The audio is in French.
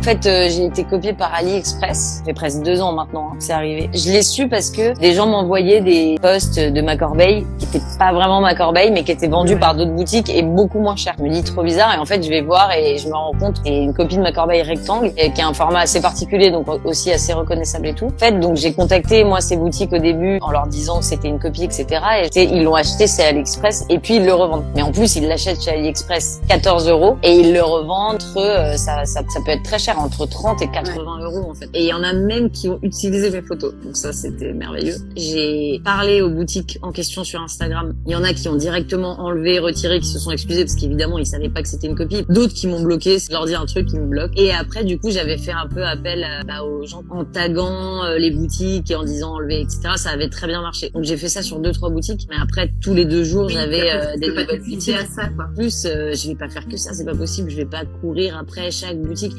fait, j'ai été copiée par AliExpress. Ça fait presque 2 ans maintenant que c'est arrivé. Je l'ai su parce que des gens m'envoyaient des posts de ma corbeille qui étaient pas vraiment ma corbeille, mais qui étaient vendus par d'autres boutiques et beaucoup moins cher. Je me dis trop bizarre et en fait, je vais voir et je me rends compte qu'il y a une copie de ma corbeille rectangle et qui a un format assez particulier, donc aussi assez reconnaissable et tout. En fait, donc j'ai contacté moi ces boutiques au début en leur disant que c'était une copie, etc. Et ils l'ont acheté, c'est AliExpress, et puis ils le revendent. Mais en plus, ils l'achètent chez AliExpress 14 € et ils le revendent entre ça peut être très cher, entre 30 et 80 € en fait. Et il y en a même qui ont utilisé mes photos. Donc ça, c'était merveilleux. J'ai parlé aux boutiques en question sur Instagram. Il y en a qui ont directement enlevé, retiré, qui se sont excusés parce qu'évidemment, ils savaient pas que c'était une copie. D'autres qui m'ont bloqué, je leur dis un truc, ils me bloquent. Et après, du coup, j'avais fait un peu appel aux gens en taguant les boutiques et en disant enlever, etc. Ça avait très bien marché. Donc j'ai fait ça sur 2-3 boutiques. Mais après, tous les 2 jours, j'avais des nouvelles boutiques. À ça, quoi. En plus, je vais pas faire que ça, c'est pas possible. Je vais pas courir après chaque boutique.